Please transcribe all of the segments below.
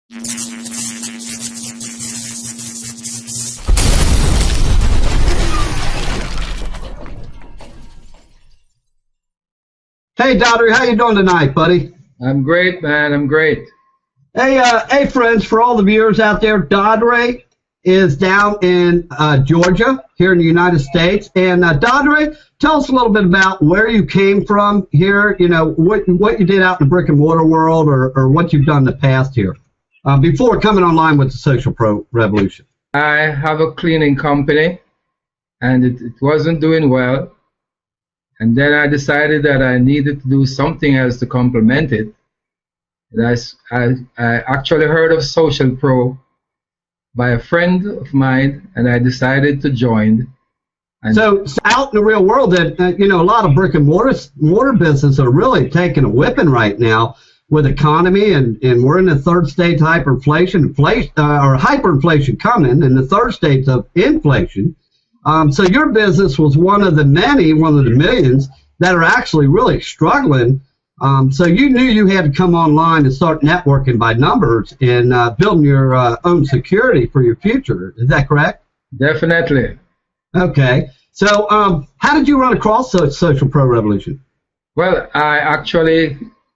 Hey, Doddery, how you doing tonight, buddy? I'm great, man. I'm great. Hey, friends, for all the viewers out there, Doddery is down in Georgia, here in the United States. And Doddery, tell us a little bit about where you came from here, you know, what you did out in the brick and mortar world, or what you've done in the past here, before coming online with the Social Pro Revolution. I have a cleaning company, and it wasn't doing well. And then I decided that I needed to do something else to complement it. And I actually heard of Social Pro by a friend of mine, and I decided to join. And so out in the real world, that a lot of brick and mortar businesses are really taking a whipping right now with economy, and we're in the third stage hyperinflation, or hyperinflation coming, and the third stage of inflation. So your business was one of the millions that are actually really struggling. So you knew you had to come online and start networking by numbers and building your own security for your future. Is that correct? Definitely. Okay. So how did you run across Social Pro Revolution? Well,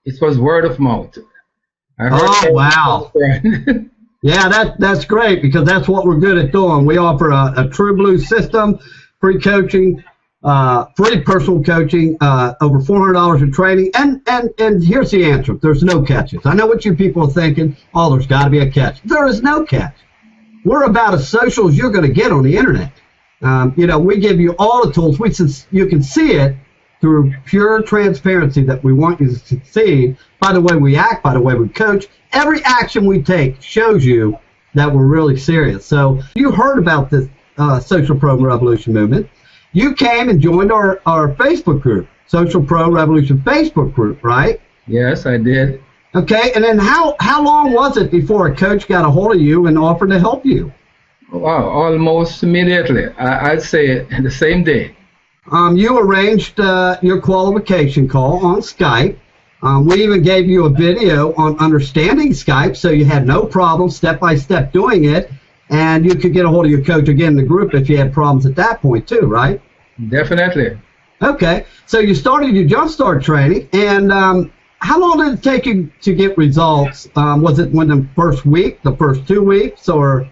it was word of mouth. I heard wow. Yeah, that's great, because that's what we're good at doing. We offer a true blue system, free coaching, free personal coaching, over $400 in training, and here's the answer: there's no catches. I know what you people are thinking. Oh, there's got to be a catch. There is no catch. We're about as social as you're going to get on the internet. We give you all the tools. You can see it through pure transparency that we want you to succeed. By the way we act, by the way we coach, every action we take shows you that we're really serious. So you heard about this Social Pro Revolution movement. You came and joined our Facebook group, Social Pro Revolution Facebook group, right? Yes, I did. Okay, and then how long was it before a coach got a hold of you and offered to help you? Wow, almost immediately. I'd say the same day. You arranged your qualification call on Skype. We even gave you a video on understanding Skype, so you had no problem step-by-step doing it, and you could get a hold of your coach again in the group if you had problems at that point too, right? Definitely. Okay, so you started your Jumpstart training, and how long did it take you to get results? Was it within the first week, the first 2 weeks, or?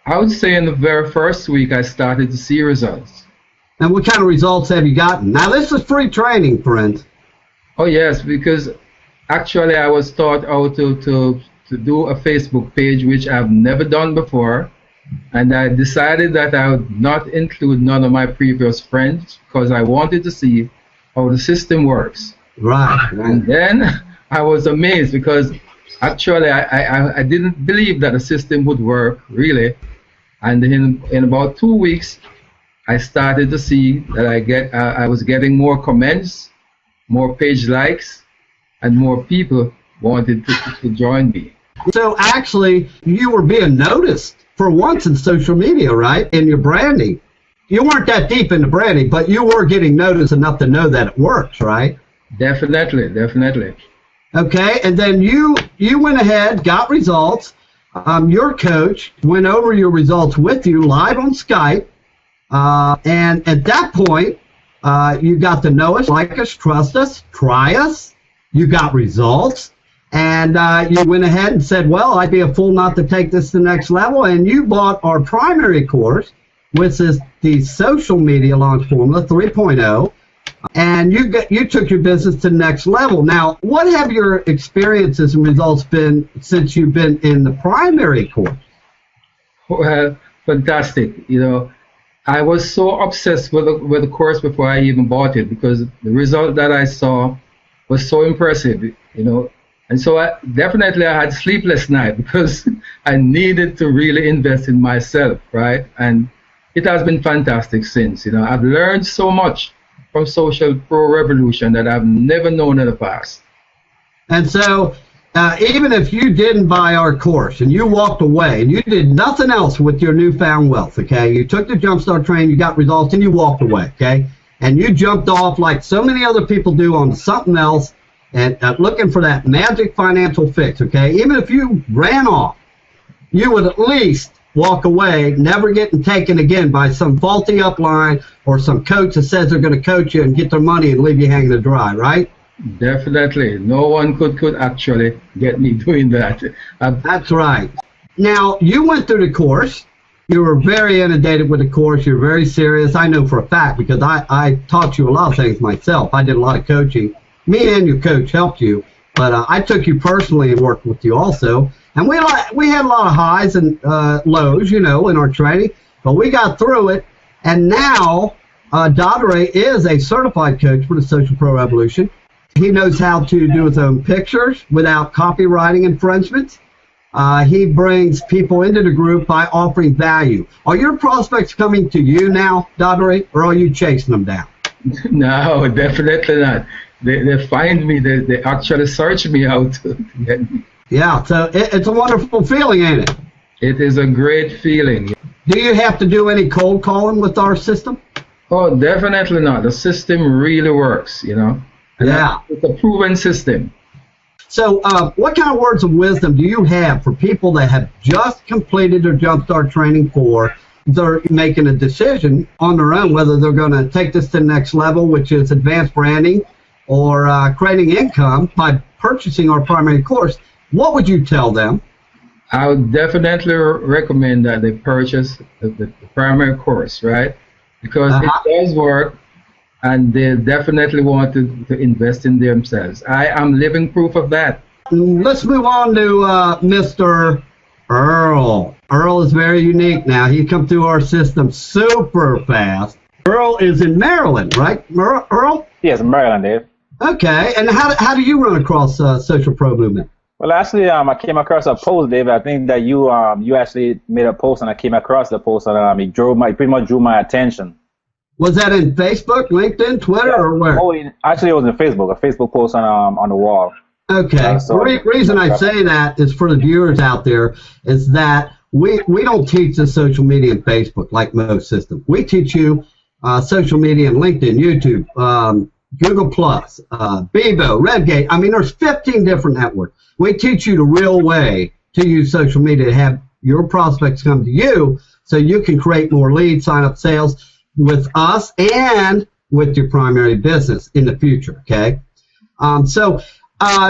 I would say in the very first week I started to see results. And what kind of results have you gotten? Now, this is free training, friends. Oh, yes, because actually I was taught how to do a Facebook page, which I've never done before. And I decided that I would not include none of my previous friends because I wanted to see how the system works. Right. And then I was amazed because actually I didn't believe that the system would work, really. And in about 2 weeks, I started to see that I was getting more comments, more page likes, and more people wanted to join me. So actually, you were being noticed for once in social media, right? In your branding. You weren't that deep into branding, but you were getting noticed enough to know that it works, right? Definitely, definitely. Okay, and then you went ahead, got results. Your coach went over your results with you live on Skype. And at that point, you got to know us, like us, trust us, try us. You got results. And you went ahead and said, well, I'd be a fool not to take this to the next level. And you bought our primary course, which is the Social Media Launch Formula 3.0. And you took your business to the next level. Now, what have your experiences and results been since you've been in the primary course? Well, fantastic. I was so obsessed with the course before I even bought it because the result that I saw was so impressive, And so I had sleepless nights because I needed to really invest in myself, right? And it has been fantastic since. I've learned so much from Social Pro Revolution that I've never known in the past. And so even if you didn't buy our course and you walked away and you did nothing else with your newfound wealth, okay, you took the Jumpstart training, you got results, and you walked away, okay, and you jumped off like so many other people do on something else, and looking for that magic financial fix, okay? Even if you ran off, you would at least walk away, never getting taken again by some faulty upline or some coach that says they're going to coach you and get their money and leave you hanging to dry, right? Definitely. No one could actually get me doing that. That's right. Now, you went through the course. You were very inundated with the course. You're very serious. I know for a fact because I taught you a lot of things myself. I did a lot of coaching. Me and your coach helped you, but I took you personally and worked with you also. And we had a lot of highs and lows, you know, in our training, but we got through it. And now Dadare is a certified coach for the Social Pro Revolution. He knows how to do his own pictures without copywriting infringements. He brings people into the group by offering value. Are your prospects coming to you now, Dadare, or are you chasing them down? No, definitely not. They find me. They actually search me out to get me. Yeah, so it's a wonderful feeling, ain't it? It is a great feeling. Do you have to do any cold calling with our system? Oh, definitely not. The system really works, you know. And yeah. It's a proven system. So what kind of words of wisdom do you have for people that have just completed their Jumpstart training for, they're making a decision on their own whether they're going to take this to the next level, which is advanced branding or creating income by purchasing our primary course? What would you tell them? I would definitely recommend that they purchase the primary course, right? Because it does work, and they definitely want to invest in themselves. I am living proof of that. Let's move on to Mr. Earl. Earl is very unique now. He come through our system super fast. Earl is in Maryland, right, Earl? Yes, Maryland, Dave. Okay, and how do you run across Social Pro Movement? Well, actually, I came across a post, Dave. I think that you actually made a post, and I came across the post, and it pretty much drew my attention. Was that in Facebook, LinkedIn, Twitter, or where? Oh, actually, it was in Facebook, a Facebook post on the wall. Okay. The reason I say that is for the viewers out there is that we don't teach the social media and Facebook like most systems. We teach you social media and LinkedIn, YouTube, Google Plus, Bebo, Redgate. I mean, there's 15 different networks. We teach you the real way to use social media to have your prospects come to you so you can create more leads, sign up sales with us and with your primary business in the future, okay? So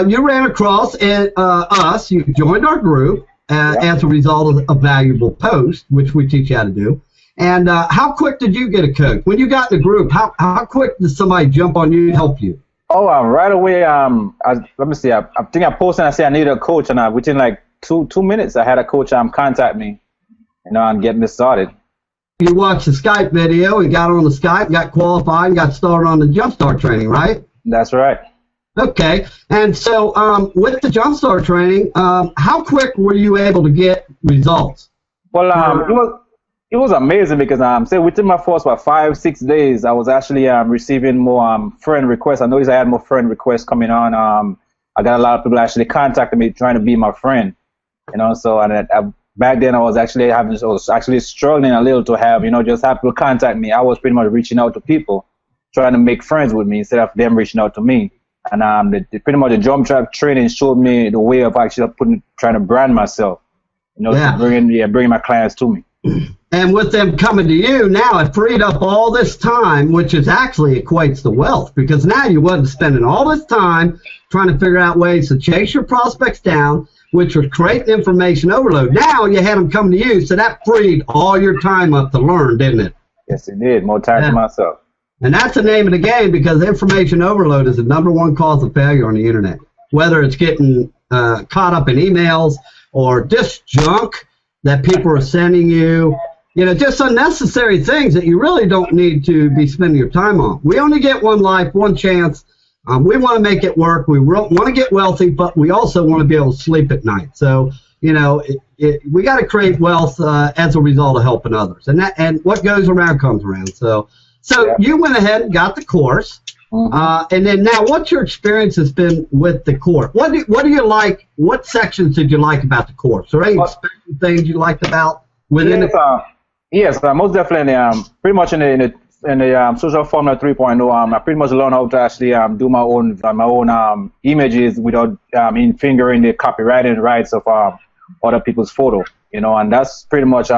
you ran across us. You joined our group as a result of a valuable post, which we teach you how to do. And how quick did you get a coach? When you got in the group, how quick did somebody jump on you and help you? Oh, right away. Let me see. I think I posted and I said I needed a coach, and within like two minutes, I had a coach contact me, and get me started. You watched the Skype video and got on the Skype, got qualified, and got started on the Jumpstart training, right? That's right. Okay. And so with the Jumpstart training, how quick were you able to get results? Well, it was amazing because say within my first 5-6 days, I was actually receiving more friend requests. I noticed I had more friend requests coming on. I got a lot of people actually contacting me trying to be my friend, So back then I was actually struggling a little to have just have people contact me. I was pretty much reaching out to people, trying to make friends with me instead of them reaching out to me. And pretty much the jump track training showed me the way of actually trying to brand myself, to bring my clients to me. And with them coming to you, now it freed up all this time, which is actually equates to wealth, because now you wasn't spending all this time trying to figure out ways to chase your prospects down, which was creating information overload. Now you had them come to you, so that freed all your time up to learn, didn't it? Yes, it did. More time to myself. And that's the name of the game, because information overload is the #1 cause of failure on the internet. Whether it's getting caught up in emails or just junk that people are sending you, just unnecessary things that you really don't need to be spending your time on. We only get one life, one chance. We want to make it work. We want to get wealthy, but we also want to be able to sleep at night. So, we got to create wealth as a result of helping others. And what goes around comes around. So you went ahead and got the course. And then now, what's your experience has been with the course? What do you like? What sections did you like about the course? Or any special things you liked about within it? Yes, most definitely. Pretty much in Social Formula 3.0, I pretty much learned how to actually do my own images without fingering the copyrighting rights of other people's photo. And that's pretty much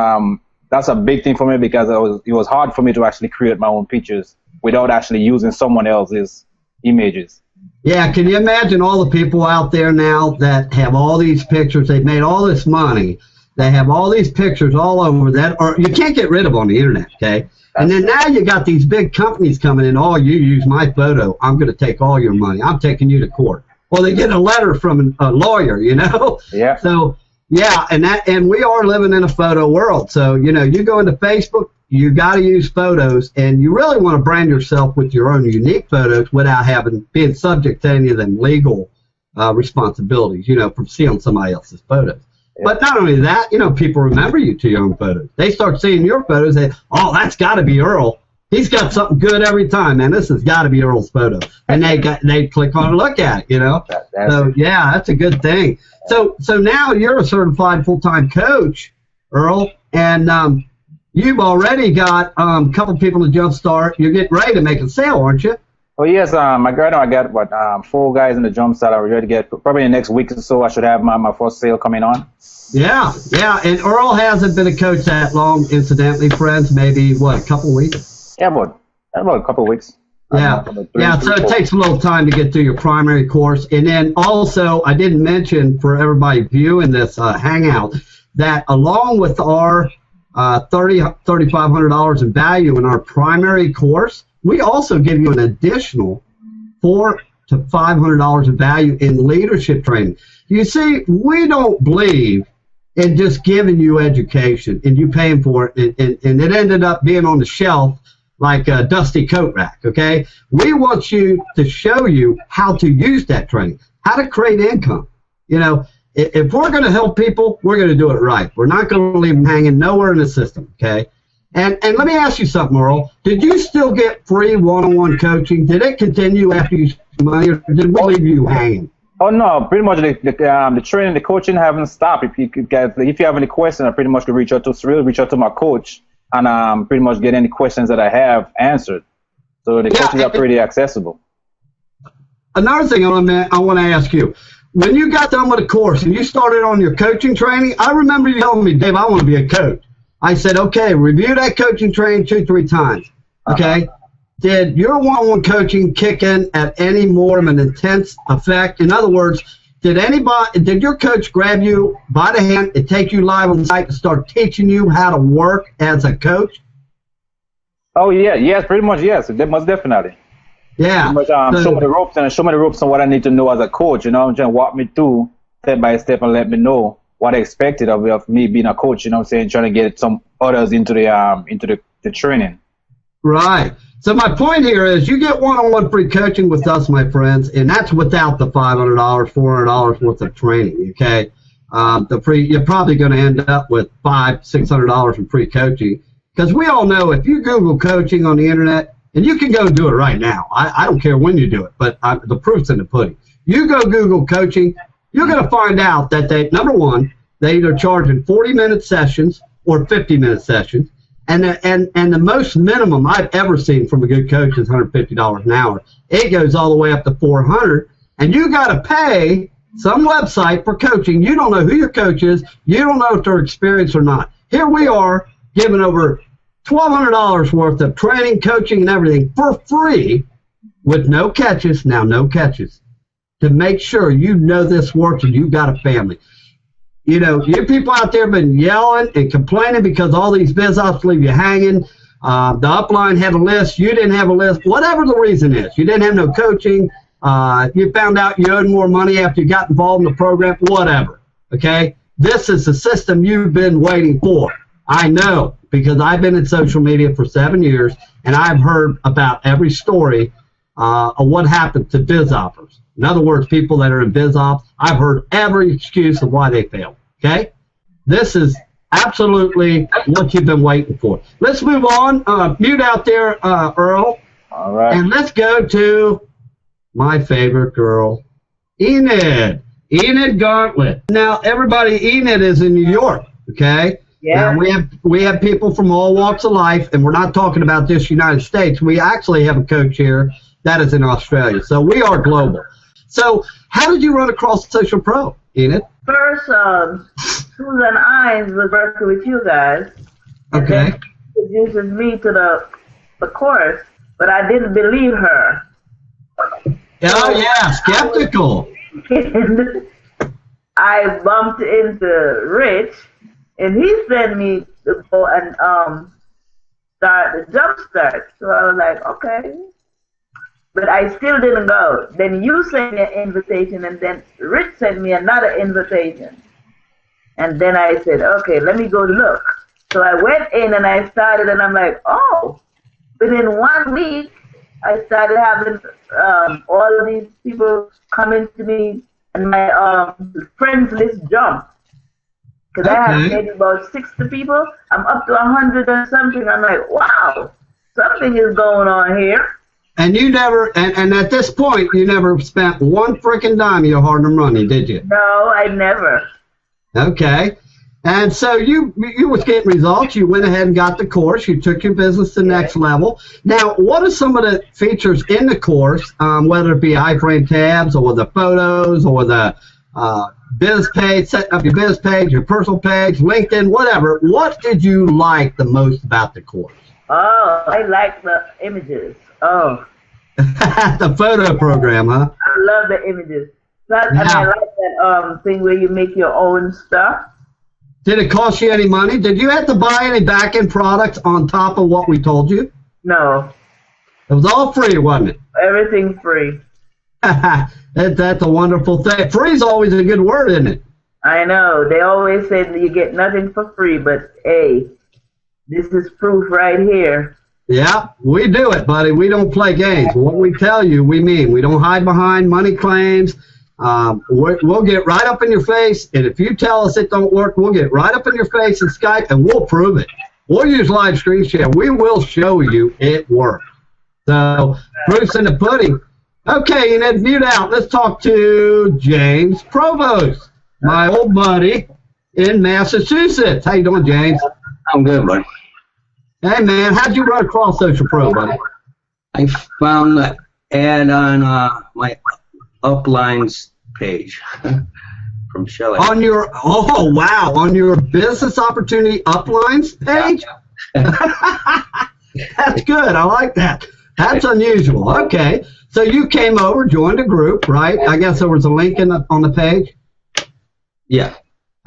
that's a big thing for me, because it was hard for me to actually create my own pictures without actually using someone else's images. Yeah, can you imagine all the people out there now that have all these pictures? They've made all this money. They have all these pictures all over that, or you can't get rid of on the internet, okay? And then now you got these big companies coming in. Oh, you use my photo, I'm going to take all your money. I'm taking you to court. Well, they get a letter from a lawyer, Yeah. So yeah, and we are living in a photo world. So you go into Facebook, you got to use photos, and you really want to brand yourself with your own unique photos without being subject to any of them legal responsibilities, from seeing somebody else's photos. Yeah. But not only that, people remember you to your own photos. They start seeing your photos and, oh, that's got to be Earl. He's got something good every time, man. This has got to be Earl's photo. And they click on and look at it, So, yeah, that's a good thing. So now you're a certified full-time coach, Earl, and you've already got a couple people to jumpstart. You're getting ready to make a sale, aren't you? Oh, yes. I got 4 guys in the jumpstart. I'm ready to get, probably in the next week or so, I should have my first sale coming on. Yeah. And Earl hasn't been a coach that long, incidentally, friends. Maybe, a couple weeks? Yeah, about a couple of weeks. Yeah, so it takes a little time to get through your primary course. And then also, I didn't mention for everybody viewing this Hangout that along with our $3,500 in value in our primary course, we also give you an additional $400 to $500 in value in leadership training. You see, we don't believe in just giving you education and you paying for it, and it ended up being on the shelf like a dusty coat rack, okay? We want you to show you how to use that training, how to create income. If we're going to help people, we're going to do it right. We're not going to leave them hanging nowhere in the system, okay? And let me ask you something, Earl. Did you still get free one-on-one coaching? Did it continue after you spent money, or did we leave you hanging? Oh, no, pretty much the training, the coaching haven't stopped. If you have any questions, I pretty much can reach out to my coach and pretty much get any questions that I have answered. So the coaches are pretty accessible. Another thing I want to ask you. When you got done with the course and you started on your coaching training, I remember you telling me, Dave, I want to be a coach. I said, okay, review that coaching training 2-3 times. Okay? Did your one-on-one coaching kick in at any more of an intense effect? In other words, did your coach grab you by the hand and take you live on site and start teaching you how to work as a coach? Oh, yeah. Yes, pretty much, yes. Most definitely. Yeah. Pretty much, show me the ropes on what I need to know as a coach, just walk me through step by step and let me know what I expected of me being a coach, trying to get some others into the training. Right. So my point here is you get one-on-one free coaching with us, my friends, and that's without the $500, $400 worth of training, okay? You're probably going to end up with $500, $600 in free coaching, because we all know if you Google coaching on the internet, and you can go do it right now. I don't care when you do it, but the proof's in the pudding. You go Google coaching, you're going to find out that number one, they either charge in 40-minute sessions or 50-minute sessions, and the most minimum I've ever seen from a good coach is $150 an hour. It goes all the way up to $400, and you got to pay some website for coaching. You don't know who your coach is. You don't know if they're experienced or not. Here we are giving over $1,200 worth of training, coaching, and everything for free with no catches. Now, no catches. To make sure you know this works and you got a family. You people out there have been yelling and complaining because all these biz ops leave you hanging. The upline had a list. You didn't have a list. Whatever the reason is. You didn't have no coaching. You found out you owed more money after you got involved in the program. Whatever. Okay? This is the system you've been waiting for. I know, because I've been in social media for 7 years, and I've heard about every story of what happened to biz oppers. In other words, people that are in biz ops, I've heard every excuse of why they failed. Okay? This is absolutely what you've been waiting for. Let's move on. Mute out there, Earl. All right. And let's go to my favorite girl, Enid. Enid Gauntlet. Now, everybody, Enid is in New York. Okay? Now, we have people from all walks of life, and we're not talking about just United States. We actually have a coach here that is in Australia. So we are global. So how did you run across Social Pro, Enid? First, Susan Ines was working with you guys. Okay. And introduces me to the course, but I didn't believe her. Oh, yeah, skeptical. And I bumped into Rich, and he sent me to go and start the jump start. So I was like, okay. But I still didn't go. Then you sent me an invitation, and then Rich sent me another invitation. And then I said, okay, let me go look. So I went in and I started, and I'm like, oh, within 1 week, I started having all of these people coming to me, and my friends list jumped. Because I had maybe about 60 people. I'm up to 100 or something. I'm like, wow, something is going on here. And you never, and at this point, you never spent one freaking dime of your hard-earned money, did you? No, I never. Okay. And so you was getting results. You went ahead and got the course. You took your business to the next level. Now, what are some of the features in the course, whether it be iframe tabs or the photos or the business page, setting up your business page, your personal page, LinkedIn, whatever. What did you like the most about the course? Oh, I like the images. Oh. The photo program, huh? I love the images. Plus, I like that thing where you make your own stuff. Did it cost you any money? Did you have to buy any back-end products on top of what we told you? No. It was all free, wasn't it? Everything free. That's a wonderful thing. Free is always a good word, isn't it? I know. They always say that you get nothing for free, but hey, this is proof right here. Yeah, we do it, buddy. We don't play games. What we tell you, we mean. We don't hide behind money claims. We'll get right up in your face, and if you tell us it don't work, we'll get right up in your face in Skype, and we'll prove it. We'll use live screen share. We will show you it works. So, proof's in the pudding. Okay, and then mute out. Let's talk to James Provost, my old buddy in Massachusetts. How you doing, James? I'm good, buddy. Hey, man, how'd you run across Social Pro, buddy? I found the ad on my uplines page from Shelley. On your, oh, wow, on your business opportunity uplines page? That's good. I like that. That's unusual. Okay. So you came over, joined a group, right? I guess there was a link on the page? Yeah.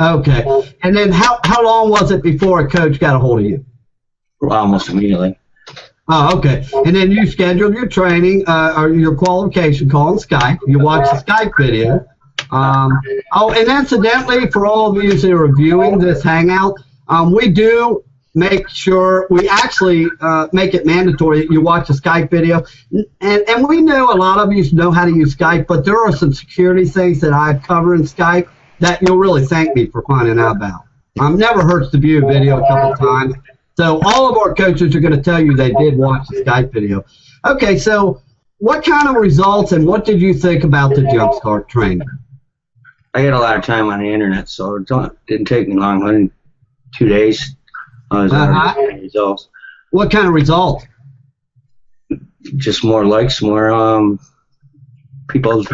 Okay. And then how long was it before a coach got a hold of you? Almost immediately. Oh, okay. And then you scheduled your training or your qualification call on Skype. You watched the Skype video. Oh, and incidentally, for all of you that are viewing this Hangout, we do make sure we actually make it mandatory that you watch the Skype video. And we know a lot of you know how to use Skype, but there are some security things that I cover in Skype that you'll really thank me for finding out about. Never hurts to view a video a couple of times. So all of our coaches are going to tell you they did watch the Skype video. Okay, so what kind of results and what did you think about the Jumpstart training? I had a lot of time on the internet, so it didn't take me long. Only 2 days. I was already getting results. What kind of results? Just more likes, more people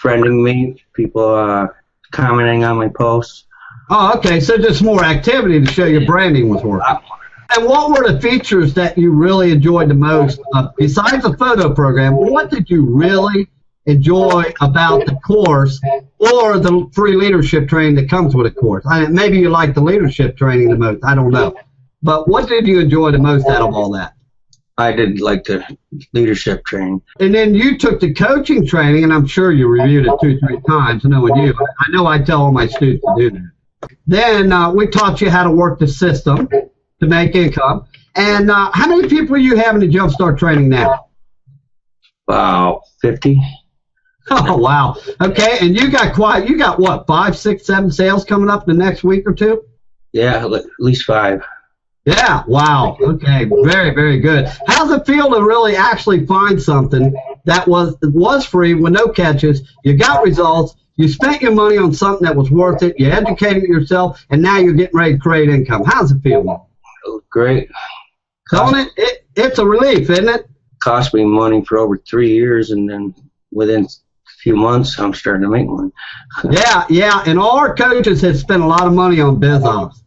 friending me, people commenting on my posts. Oh, okay, so just more activity to show your branding was working. And what were the features that you really enjoyed the most? Besides the photo program, what did you really enjoy about the course or the free leadership training that comes with a course? Maybe you like the leadership training the most. I don't know. But what did you enjoy the most out of all that? I did like the leadership training. And then you took the coaching training, and I'm sure you reviewed it 2-3 times, knowing you. I know I tell all my students to do that. Then we taught you how to work the system to make income. And how many people are you having in Jumpstart training now? Wow, 50. Oh, wow. Okay, and you got what, 5, 6, 7 sales coming up the next week or two? Yeah, at least 5. Yeah, wow. Okay, very, very good. How's it feel to really actually find something that was free with no catches? You got results. You spent your money on something that was worth it. You educated yourself, and now you're getting ready to create income. How's it feel? Great. Don't it? It's a relief, isn't it? Cost me money for over 3 years, and then within a few months, I'm starting to make money. Yeah. And all our coaches have spent a lot of money on biz ops.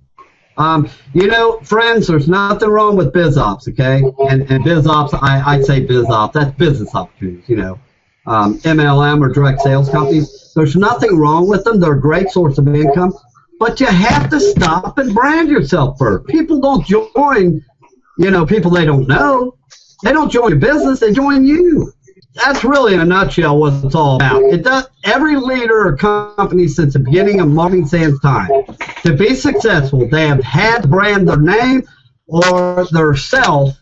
You know, friends, there's nothing wrong with biz ops, okay? And biz ops, I say biz ops, that's business opportunities, you know. MLM or direct sales companies, there's nothing wrong with them. They're a great source of income. But you have to stop and brand yourself first. People don't join, you know, people they don't know. They don't join your business, they join you. That's really in a nutshell what it's all about. It does. Every leader or company since the beginning of Marketing Sans time, to be successful, they have had to brand their name or their self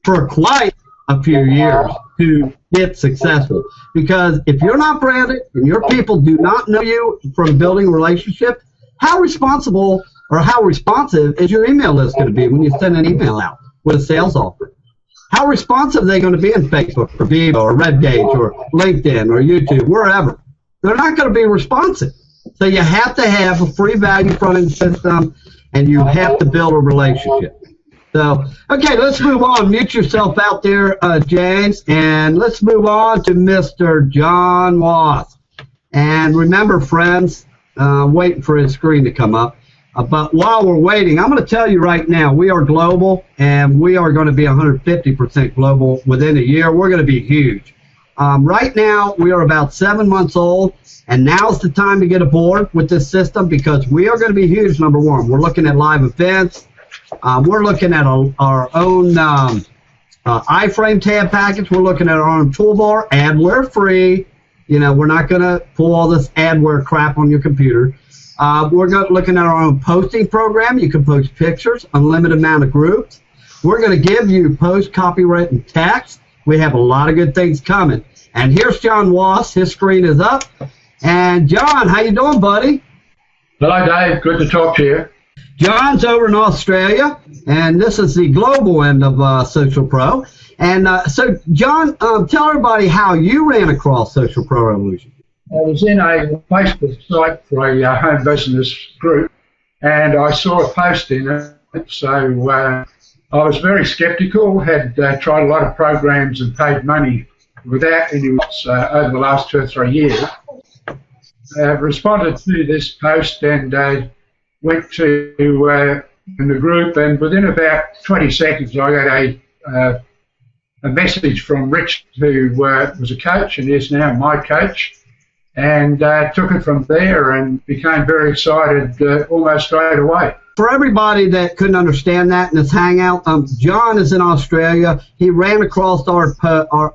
for quite a few years to get successful. Because if you're not branded and your people do not know you from building a relationship, how responsible or how responsive is your email list going to be when you send an email out with a sales offer? How responsive are they going to be in Facebook or Vivo or RedGage or LinkedIn or YouTube, wherever? They're not going to be responsive. So you have to have a free value front-end system, and you have to build a relationship. So, okay, let's move on. Mute yourself out there, James, and let's move on to Mr. John Wass. And remember, friends, waiting for his screen to come up. But while we're waiting, I'm going to tell you right now, we are global, and we are going to be 150% global within a year. We're going to be huge. Right now, we are about 7 months old, and now's the time to get aboard with this system because we are going to be huge, number one. We're looking at live events. We're looking at our own iframe tab package. We're looking at our own toolbar, adware free. You know, we're not going to pull all this adware crap on your computer. We're looking at our own posting program. You can post pictures, unlimited amount of groups. We're going to give you post copywritten text. We have a lot of good things coming. And here's John Wass. His screen is up. And John, how you doing, buddy? Hello, Dave. Good to talk to you. John's over in Australia, and this is the global end of Social Pro. And so, John, tell everybody how you ran across Social Pro Revolution. I was in a Facebook site for a home business group, and I saw a post in it. So I was very skeptical, had tried a lot of programs and paid money without any results over the last 2 or 3 years. Responded to this post and went to in the group, and within about 20 seconds I got a message from Rich, who was a coach and is now my coach, and took it from there and became very excited almost straight away. For everybody that couldn't understand that in this hangout, John is in Australia. He ran across our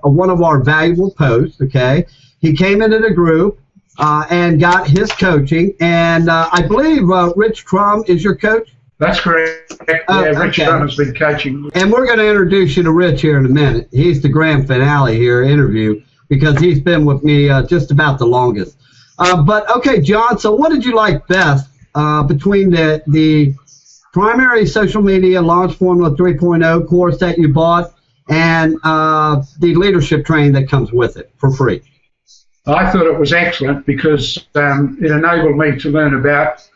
one of our valuable posts, okay? He came into the group and got his coaching, and I believe Rich Crum is your coach? That's correct. Yeah, Rich Crum has been coaching. And we're going to introduce you to Rich here in a minute. He's the grand finale here, interview, because he's been with me just about the longest. But, okay, John, so what did you like best between the primary social media launch formula 3.0 course that you bought and the leadership training that comes with it for free? I thought it was excellent because it enabled me to learn about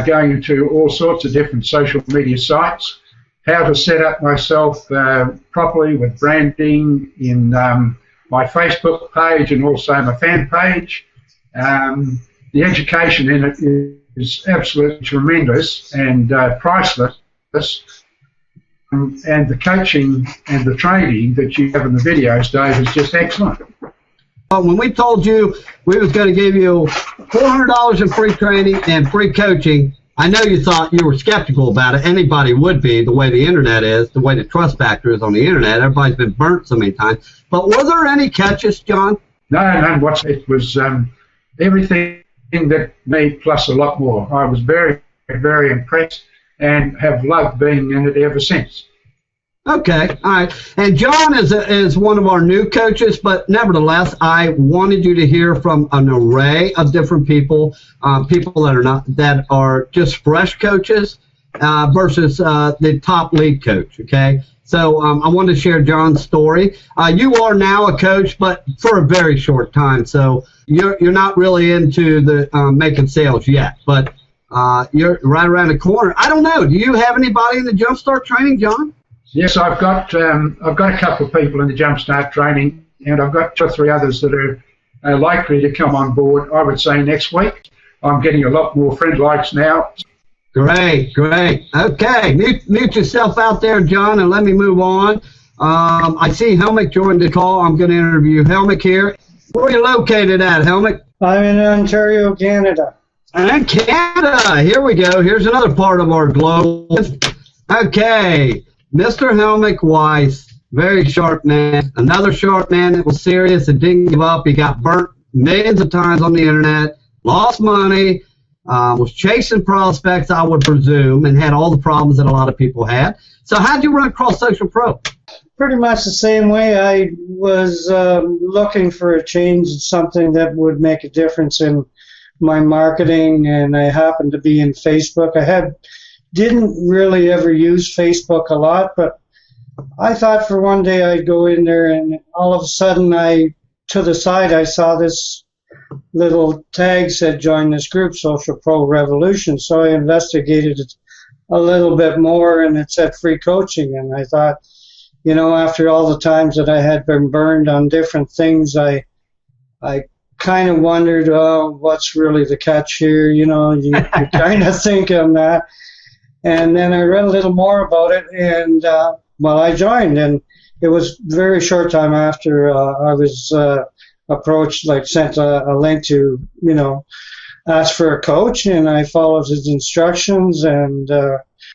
going into all sorts of different social media sites, how to set up myself properly with branding in my Facebook page and also my fan page. The education in it is absolutely tremendous and priceless, and the coaching and the training that you have in the videos, Dave, is just excellent. When we told you we was going to give you $400 in free training and free coaching, I know you thought you were skeptical about it. Anybody would be, the way the internet is, the way the trust factor is on the internet. Everybody's been burnt so many times. But were there any catches, John? No, it was everything that me plus a lot more. I was very, very impressed and have loved being in it ever since. Okay, all right. And John is one of our new coaches, but nevertheless, I wanted you to hear from an array of different people, people that are just fresh coaches, versus the top lead coach, okay? So I wanted to share John's story. You are now a coach, but for a very short time. So you're not really into the making sales yet, but you're right around the corner. I don't know. Do you have anybody in the Jumpstart training, John? Yes, I've got a couple of people in the Jumpstart training, and I've got 2 or 3 others that are likely to come on board, I would say, next week. I'm getting a lot more friend likes now. Great. Okay, mute yourself out there, John, and let me move on. I see Helmick joined the call. I'm going to interview Helmick here. Where are you located at, Helmick? I'm in Ontario, Canada. And Canada. Here we go. Here's another part of our globe. Okay, Mr. Helmick Weiss, very sharp man. Another sharp man that was serious and didn't give up. He got burnt millions of times on the internet, lost money, was chasing prospects, I would presume, and had all the problems that a lot of people had. So how'd you run across Social Pro? Pretty much the same way. I was looking for a change, something that would make a difference in my marketing, and I happened to be in Facebook. I didn't really ever use Facebook a lot, but I thought for one day I'd go in there, and all of a sudden to the side I saw this little tag said join this group, Social Pro Revolution. So I investigated it a little bit more, and it said free coaching, and I thought, after all the times that I had been burned on different things, I kind of wondered, what's really the catch here? You kind of think on that. And then I read a little more about it, and I joined, and it was a very short time after I was approached, sent a link to, ask for a coach, and I followed his instructions, and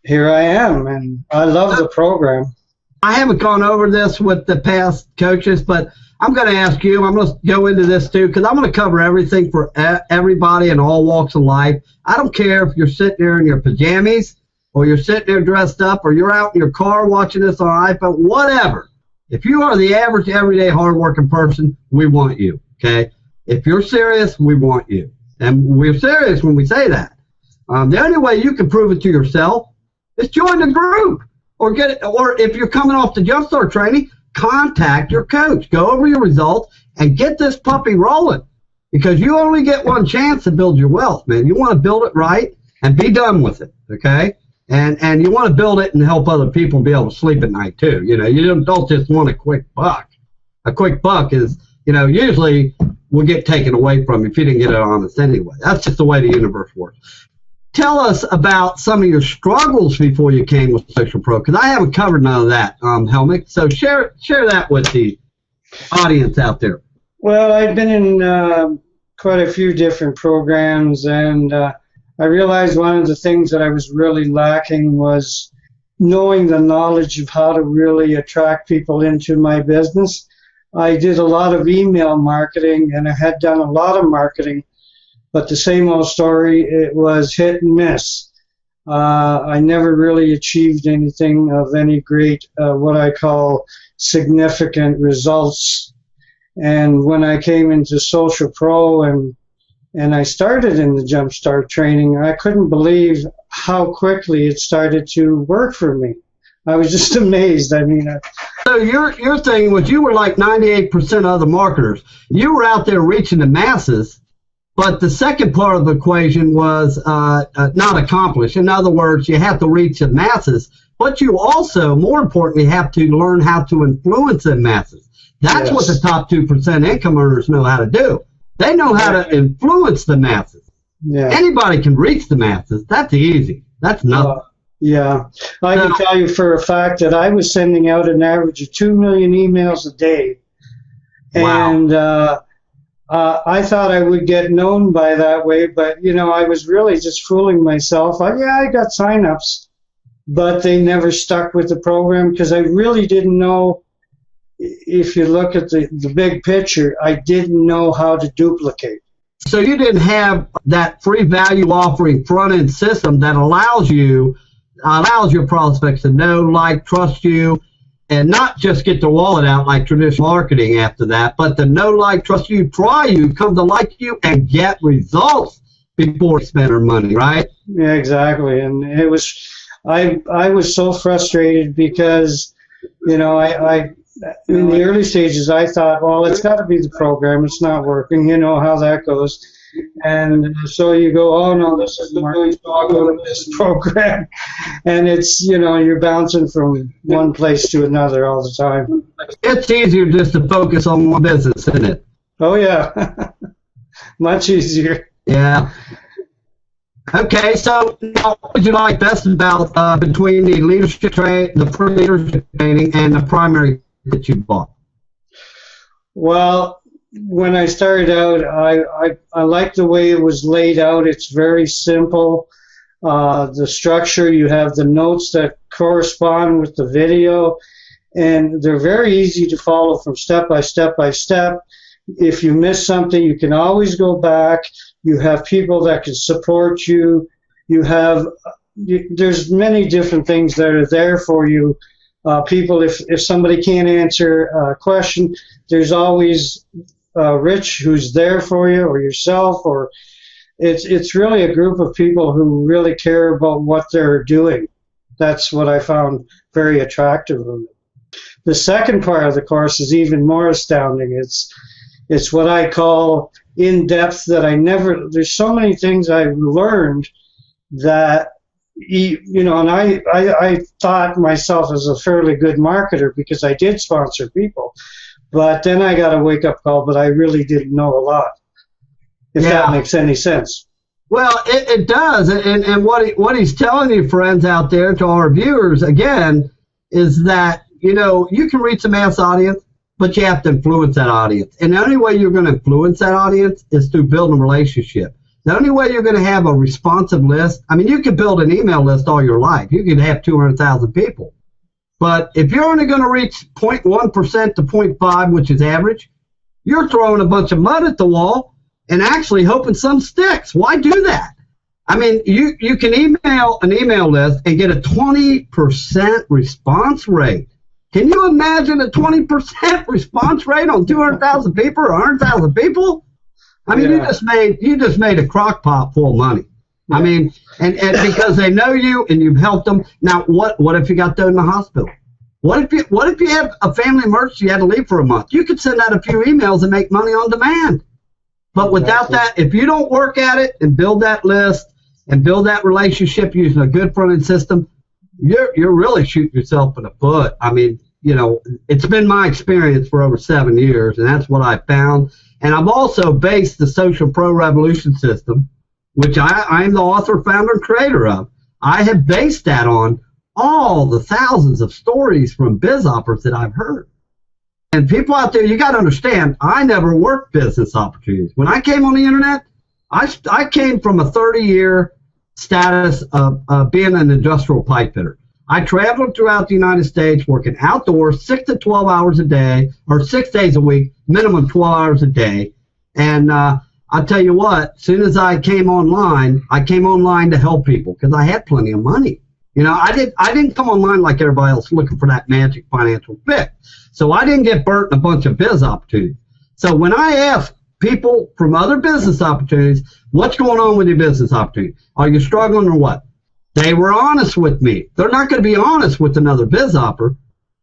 here I am, and I love the program. I haven't gone over this with the past coaches, but I'm going to ask you, I'm going to go into this too, because I'm going to cover everything for everybody in all walks of life. I don't care if you're sitting there in your pajamas, or you're sitting there dressed up, or you're out in your car watching this on iPhone, whatever. If you are the average, everyday, hardworking person, we want you, okay? If you're serious, we want you. And we're serious when we say that. The only way you can prove it to yourself is join the group. Or if you're coming off the Jumpstart training, contact your coach. Go over your results and get this puppy rolling. Because you only get one chance to build your wealth, man. You want to build it right and be done with it, okay? And you want to build it and help other people be able to sleep at night too. You don't just want a quick buck. A quick buck is, usually will get taken away from you if you didn't get it honest anyway. That's just the way the universe works. Tell us about some of your struggles before you came with Social Pro, because I haven't covered none of that, Helmick. So share that with the audience out there. Well, I've been in quite a few different programs, and I realized one of the things that I was really lacking was knowing the knowledge of how to really attract people into my business. I did a lot of email marketing, and I had done a lot of marketing, but the same old story, it was hit and miss. I never really achieved anything of any great, what I call significant results. And when I came into Social Pro and I started in the Jumpstart training, I couldn't believe how quickly it started to work for me. I was just amazed. So your thing was you were like 98% of other marketers. You were out there reaching the masses, but the second part of the equation was not accomplished. In other words, you have to reach the masses, but you also, more importantly, have to learn how to influence the masses. That's what the top 2% income earners know how to do. They know how to influence the masses. Yeah. Anybody can reach the masses. That's easy. That's nothing. I can tell you for a fact that I was sending out an average of 2 million emails a day. Wow. And I thought I would get known by that way, but, I was really just fooling myself. I got signups, but they never stuck with the program because I really didn't know. If you look at the big picture, I didn't know how to duplicate. So you didn't have that free value offering front-end system that allows your prospects to know, like, trust you, and not just get the wallet out like traditional marketing after that, but to know, like, trust you, try you, come to like you, and get results before spending money, right? Yeah, exactly. And I was so frustrated because, you know, I in the early stages, I thought, well, it's got to be the program. It's not working. You know how that goes. And so you go, oh, no, this isn't working, so I'll go to this program. And it's, you know, you're bouncing from one place to another all the time. It's easier just to focus on one business, isn't it? Oh, yeah. Much easier. Yeah. Okay, so what would you like best about between the leadership the pre-leadership training and the primary that you bought? Well, when I started out, I liked the way it was laid out. It's very simple. The structure, you have the notes that correspond with the video, and they're very easy to follow from step by step by step. If you miss something, you can always go back. You have people that can support you. There's many different things that are there for you. People, if somebody can't answer a question, there's always Rich who's there for you, or yourself, or it's really a group of people who really care about what they're doing. That's what I found very attractive of it. The second part of the course is even more astounding. It's what I call in-depth that there's so many things I learned that, you know, and I thought myself as a fairly good marketer because I did sponsor people, but then I got a wake-up call, but I really didn't know a lot, if that makes any sense. Well, it does, and what he's telling you, friends out there, to our viewers, again, is that, you know, you can reach a mass audience, but you have to influence that audience. And the only way you're going to influence that audience is through building a relationship. The only way you're going to have a responsive list, I mean, you could build an email list all your life. You could have 200,000 people. But if you're only going to reach 0.1% to 0.5, which is average, you're throwing a bunch of mud at the wall and actually hoping some sticks. Why do that? I mean, you can email an email list and get a 20% response rate. Can you imagine a 20% response rate on 200,000 people or 100,000 people? I mean, you just made a crock pot full of money. Yeah. I mean, and because they know you and you've helped them. Now, what if you got thrown in the hospital? What if you have a family emergency, you had to leave for a month? You could send out a few emails and make money on demand. But without that, if you don't work at it and build that list and build that relationship using a good front-end system, you're really shooting yourself in the foot. I mean, you know, it's been my experience for over 7 years, and that's what I found. And I've also based the Social Pro Revolution system, which I am the author, founder, and creator of. I have based that on all the thousands of stories from biz operators that I've heard. And people out there, you got to understand, I never worked business opportunities. When I came on the internet, I came from a 30-year status of being an industrial pipe fitter. I traveled throughout the United States working outdoors 6 to 12 hours a day, or 6 days a week, minimum 12 hours a day. And I'll tell you what, as soon as I came online to help people because I had plenty of money. You know, I didn't come online like everybody else looking for that magic financial fix. So I didn't get burnt in a bunch of biz opportunities. So when I ask people from other business opportunities, what's going on with your business opportunity? Are you struggling or what? They were honest with me. They're not going to be honest with another biz operator.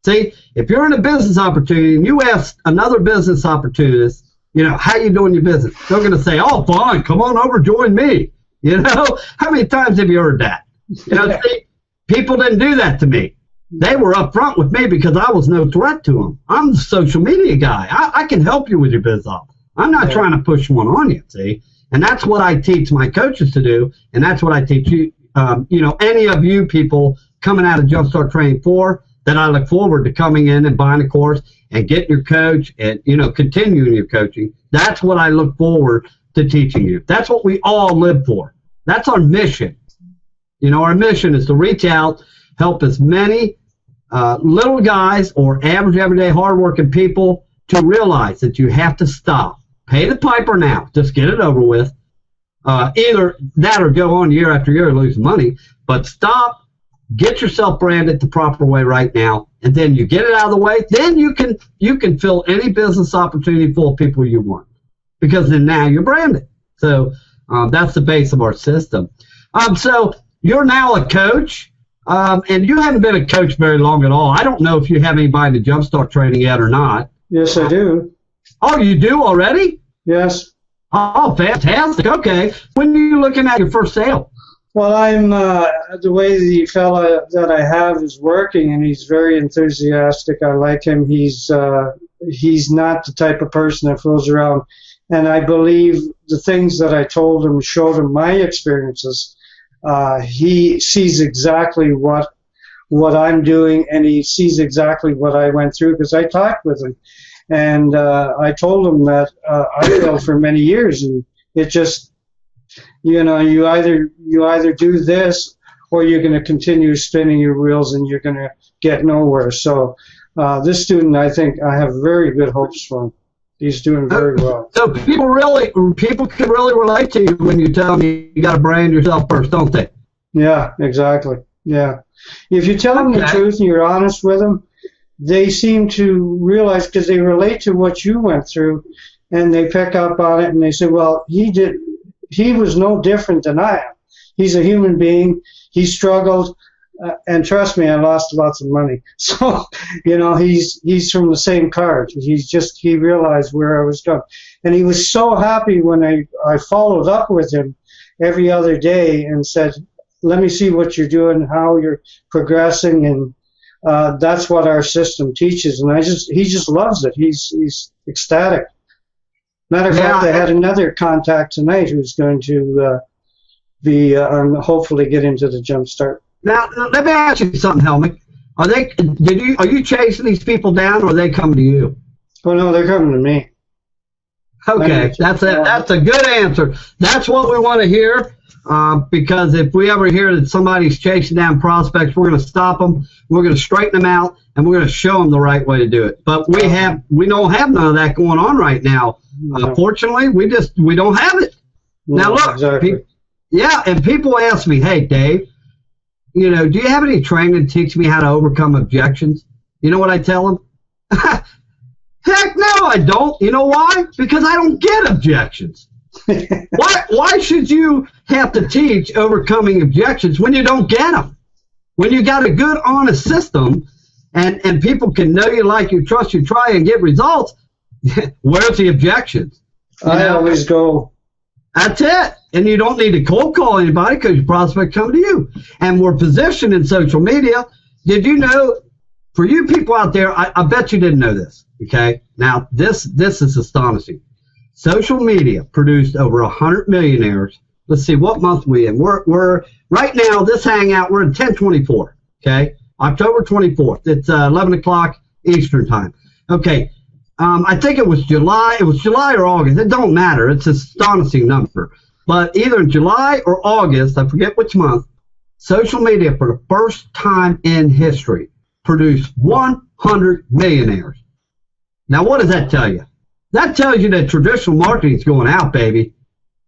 See, if you're in a business opportunity and you ask another business opportunist, you know, how you doing your business? They're going to say, oh, fine, come on over, join me. You know, how many times have you heard that? You know, see, people didn't do that to me. They were upfront with me because I was no threat to them. I'm the social media guy. I can help you with your biz op. I'm not trying to push one on you, see? And that's what I teach my coaches to do, and that's what I teach you. You know, any of you people coming out of Jumpstart Training 4 that I look forward to coming in and buying a course and getting your coach and, you know, continuing your coaching. That's what I look forward to teaching you. That's what we all live for. That's our mission. You know, our mission is to reach out, help as many little guys or average, everyday, hardworking people to realize that you have to stop. Pay the piper now. Just get it over with. Either that or go on year after year and lose money. But stop, get yourself branded the proper way right now, and then you get it out of the way. Then you can fill any business opportunity full of people you want, because then now you're branded. So that's the base of our system. So you're now a coach. And you haven't been a coach very long at all. I don't know if you have anybody in the Jumpstart training yet or not. Yes, I do. Oh, you do already? Yes. Oh, fantastic. Okay. When are you looking at your first sale? Well, I'm the way the fella that I have is working, and he's very enthusiastic. I like him. He's not the type of person that fools around. And I believe the things that I told him, showed him my experiences. He sees exactly what I'm doing, and he sees exactly what I went through because I talked with him. And I told him that I failed for many years, and it just, you either do this or you're going to continue spinning your wheels and you're going to get nowhere. So this student, I think I have very good hopes for him. He's doing very well. So people can really relate to you when you tell them you got to brand yourself first, don't they? Yeah, exactly. Yeah. If you tell them the truth and you're honest with them, they seem to realize, because they relate to what you went through, and they pick up on it and they say, well, he was no different than I am. He's a human being. He struggled, and trust me, I lost lots of money. So, he's from the same card. He realized where I was going. And he was so happy when I followed up with him every other day and said, let me see what you're doing, how you're progressing, and that's what our system teaches, and he just loves it. He's ecstatic. Matter of fact, I had another contact tonight who's going to be hopefully get into the Jumpstart. Now, let me ask you something, Helmick. Are you chasing these people down, or are they coming to you? Oh no, they're coming to me. Okay, that's a good answer. That's what we want to hear. Because if we ever hear that somebody's chasing down prospects, we're going to stop them, we're going to straighten them out, and we're going to show them the right way to do it. But we don't have none of that going on right now. Fortunately, we don't have it. No, now look, exactly. And people ask me, hey Dave, do you have any training to teach me how to overcome objections? You know what I tell them? Heck no, I don't. You know why? Because I don't get objections. Why should you have to teach overcoming objections when you don't get them? When you got a good, honest system, and people can know you, like you, trust you, try and get results, where's the objections? I always go. That's it. And you don't need to cold call anybody because your prospect come to you. And we're positioned in social media. Did you know, for you people out there, I bet you didn't know this, okay? Now, this is astonishing. Social media produced over 100 millionaires. Let's see, what month we in? We're right now, this hangout, we're in 10/24, okay? October 24th. It's 11 o'clock Eastern time. Okay, I think it was July. It was July or August. It don't matter. It's an astonishing number. But either in July or August, I forget which month, social media for the first time in history produced 100 millionaires. Now, what does that tell you? That tells you that traditional marketing is going out, baby.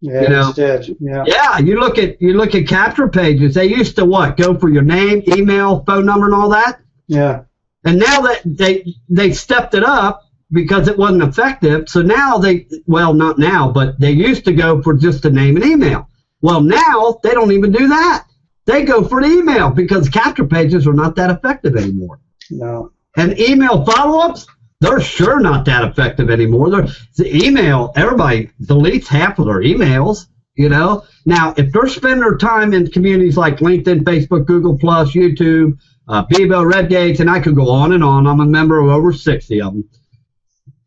Yeah, it's dead. Yeah. Yeah, you look at capture pages. They used to what? Go for your name, email, phone number, and all that. Yeah. And now that they stepped it up because it wasn't effective. So now not now, but they used to go for just the name and email. Well, now they don't even do that. They go for the email because capture pages are not that effective anymore. No. And email follow-ups, they're sure not that effective anymore. The email, everybody deletes half of their emails, Now, if they're spending their time in communities like LinkedIn, Facebook, Google+, YouTube, Bebo, Redgates, and I could go on and on. I'm a member of over 60 of them.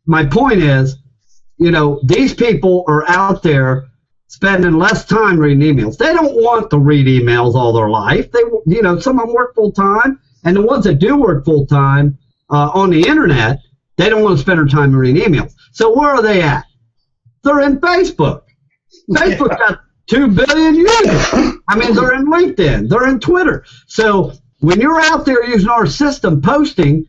My point is, these people are out there spending less time reading emails. They don't want to read emails all their life. Some of them work full-time, and the ones that do work full-time on the internet, they don't want to spend their time reading emails. So where are they at? They're in Facebook. Facebook got 2 billion users. I mean, they're in LinkedIn. They're in Twitter. So when you're out there using our system posting,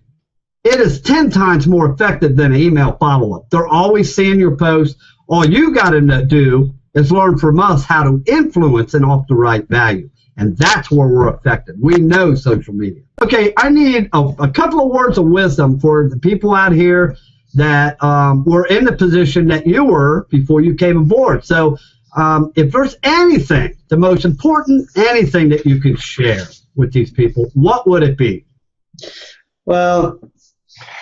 it is 10 times more effective than an email follow-up. They're always seeing your post. All you got to do is learn from us how to influence and offer the right value. And that's where we're effective. We know social media. Okay, I need a couple of words of wisdom for the people out here that were in the position that you were before you came aboard. So if there's anything, the most important anything that you can share with these people, what would it be? Well,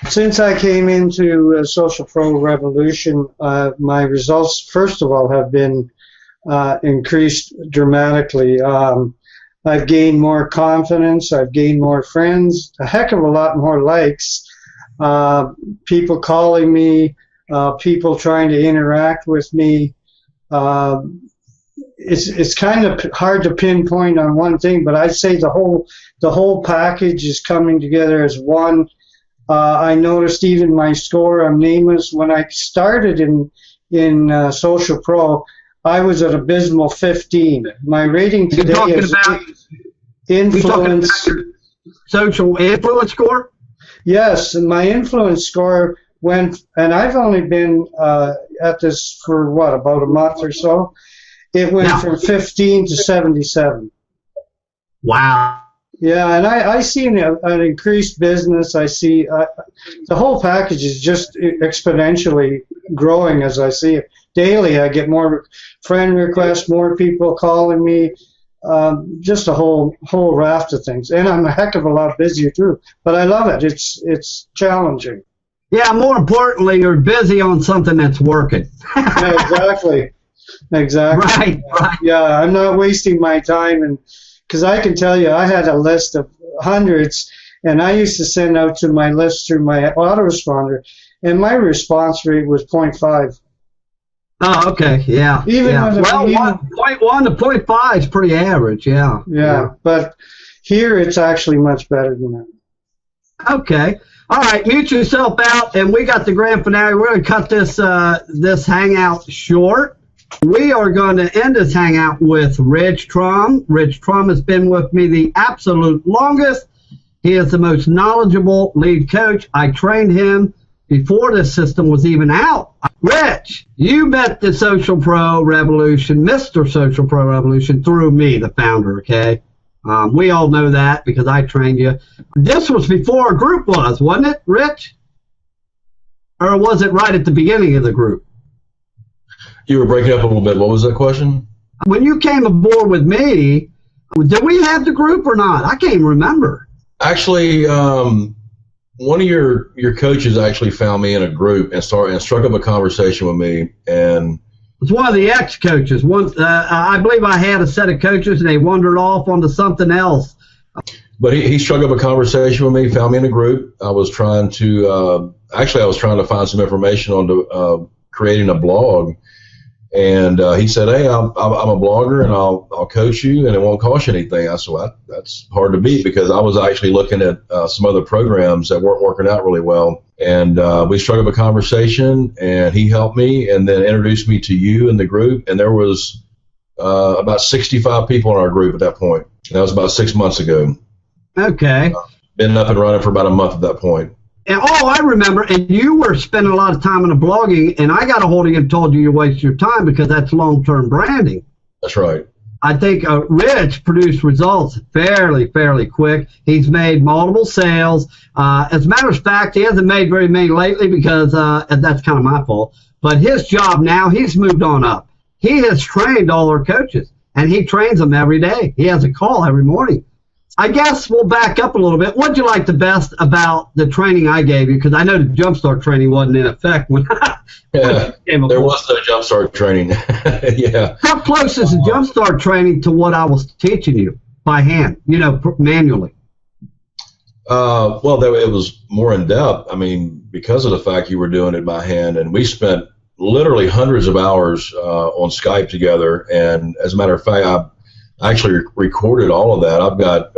since I came into Social Pro Revolution, my results, first of all, have been increased dramatically. I've gained more confidence. I've gained more friends, a heck of a lot more likes, people calling me, people trying to interact with me. It's kind of hard to pinpoint on one thing, but I'd say the whole package is coming together as one. I noticed even my score, I'm nameless, when I started in Social Pro, I was at abysmal 15. My rating today is influence. Social influence score? Yes, and my influence score went, and I've only been at this for about a month or so. It went from 15 to 77. Wow. Yeah, and I see an increased business. I see the whole package is just exponentially growing as I see it. Daily, I get more friend requests, more people calling me, just a whole raft of things. And I'm a heck of a lot busier too. But I love it. It's challenging. Yeah, more importantly, you're busy on something that's working. Yeah, exactly. Right. Yeah, I'm not wasting my time, and because I can tell you, I had a list of hundreds, and I used to send out to my list through my autoresponder, and my response rate was 0.5. Oh, okay, yeah. Even 0.1 to 0.5 is pretty average, yeah. Yeah, but here it's actually much better than that. Okay. All right, mute yourself out, and we got the grand finale. We're going to cut this hangout short. We are going to end this hangout with Rich Trum. Rich Trum has been with me the absolute longest. He is the most knowledgeable lead coach. I trained him before this system was even out. Rich, you met the Social Pro Revolution, Mr. Social Pro Revolution, through me, the founder, okay? We all know that because I trained you. This was before a group was, wasn't it, Rich? Or was it right at the beginning of the group? You were breaking up a little bit. What was that question? When you came aboard with me, did we have the group or not? I can't remember. Actually, one of your coaches actually found me in a group and struck up a conversation with me. And it's one of the ex-coaches. I believe I had a set of coaches, and they wandered off onto something else. But he struck up a conversation with me, found me in a group. I was trying to find some information on creating a blog. And he said, "Hey, I'm a blogger, and I'll coach you, and it won't cost you anything." I said, well, "That's hard to beat," because I was actually looking at some other programs that weren't working out really well. And we struck up a conversation, and he helped me, and then introduced me to you in the group. And there was about 65 people in our group at that point. And that was about 6 months ago. Okay. Been up and running for about a month at that point. And I remember, and you were spending a lot of time on the blogging, and I got a hold of you and told you waste your time because that's long-term branding. That's right. I think Rich produced results fairly quick. He's made multiple sales. As a matter of fact, he hasn't made very many lately because that's kind of my fault. But his job now, he's moved on up. He has trained all our coaches, and he trains them every day. He has a call every morning. I guess we'll back up a little bit. What'd you like the best about the training I gave you? Because I know the Jumpstart training wasn't in effect when there was no Jumpstart training. Yeah. How close is the Jumpstart training to what I was teaching you by hand, manually? Well, it was more in depth. I mean, because of the fact you were doing it by hand, and we spent literally hundreds of hours on Skype together. And as a matter of fact, I actually recorded all of that. I've got,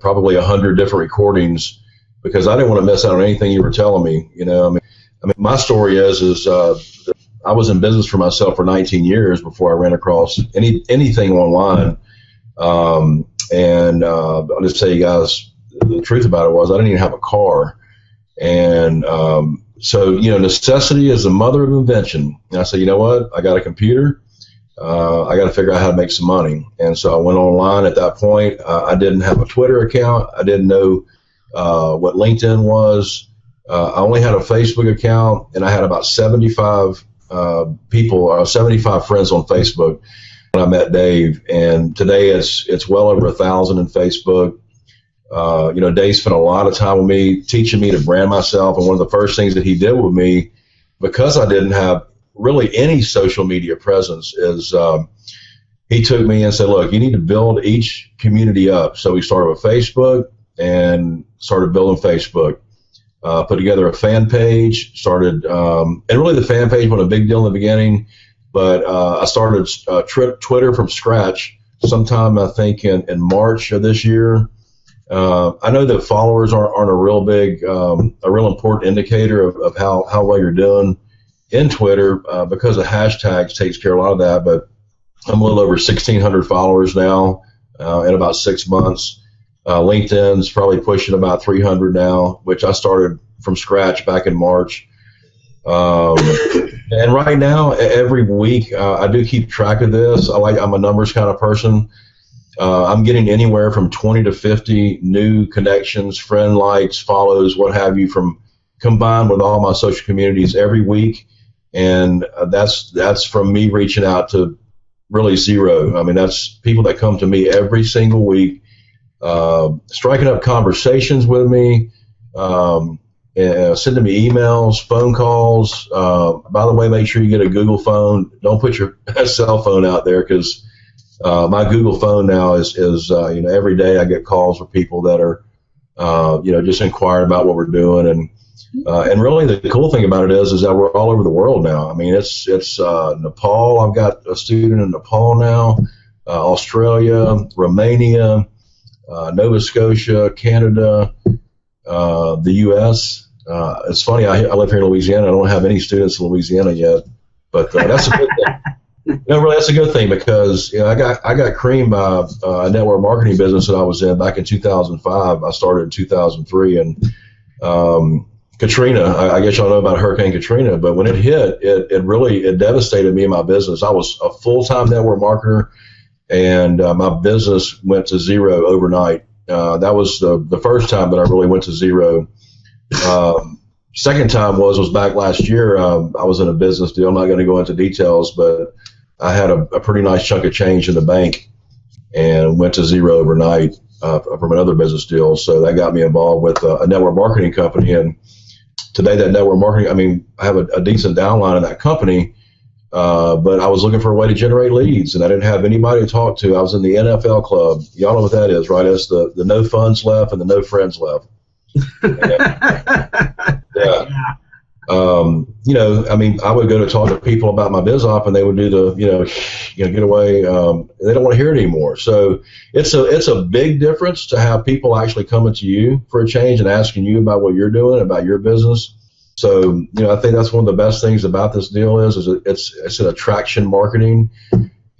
probably 100 different recordings because I didn't want to miss out on anything you were telling me. I mean, my story is I was in business for myself for 19 years before I ran across anything online. And I'll just tell you guys, the truth about it was I didn't even have a car. And so, necessity is the mother of invention. And I said, you know what? I got a computer. I got to figure out how to make some money. And so I went online at that point. I didn't have a Twitter account. I didn't know what LinkedIn was. I only had a Facebook account, and I had about 75 people, 75 friends on Facebook when I met Dave, and today it's well over 1,000 in Facebook. Dave spent a lot of time with me, teaching me to brand myself, and one of the first things that he did with me, because I didn't have really any social media presence, is he took me and said, look, you need to build each community up. So we started with Facebook and started building Facebook. Put together a fan page, started, and really the fan page wasn't a big deal in the beginning, but I started Twitter from scratch sometime, I think, in March of this year. I know that followers aren't a real big, a real important indicator of how well you're doing in Twitter, because of hashtags takes care of a lot of that, but I'm a little over 1,600 followers now in about 6 months. LinkedIn's probably pushing about 300 now, which I started from scratch back in March. And right now, every week, I do keep track of this. I'm a numbers kind of person. I'm getting anywhere from 20 to 50 new connections, friend likes, follows, what have you, from combined with all my social communities every week. And that's from me reaching out to really zero. I mean, that's people that come to me every single week, striking up conversations with me, sending me emails, phone calls. By the way, make sure you get a Google phone. Don't put your cell phone out there, because my Google phone now is every day I get calls from people that are just inquiring about what we're doing, and really the cool thing about it is that we're all over the world now. I mean, it's Nepal. I've got a student in Nepal now, Australia, Romania, Nova Scotia, Canada, the U.S. It's funny, I live here in Louisiana. I don't have any students in Louisiana yet, but that's a good thing. Really, that's a good thing, because I got creamed by a network marketing business that I was in back in 2005. I started in 2003, and Katrina, I guess y'all know about Hurricane Katrina, but when it hit, it really devastated me and my business. I was a full-time network marketer, and my business went to zero overnight. That was the first time that I really went to zero. Second time was back last year. I was in a business deal. I'm not going to go into details, but I had a pretty nice chunk of change in the bank and went to zero overnight from another business deal. So that got me involved with a network marketing company. And today that network marketing, I have a decent downline in that company, but I was looking for a way to generate leads, and I didn't have anybody to talk to. I was in the NFL club. Y'all know what that is, right? It's the no funds left and the no friends left. Yeah. I would go to talk to people about my biz op, and they would do the, get away. They don't want to hear it anymore. So it's a big difference to have people actually coming to you for a change and asking you about what you're doing, about your business. So, I think that's one of the best things about this deal is it's an attraction marketing,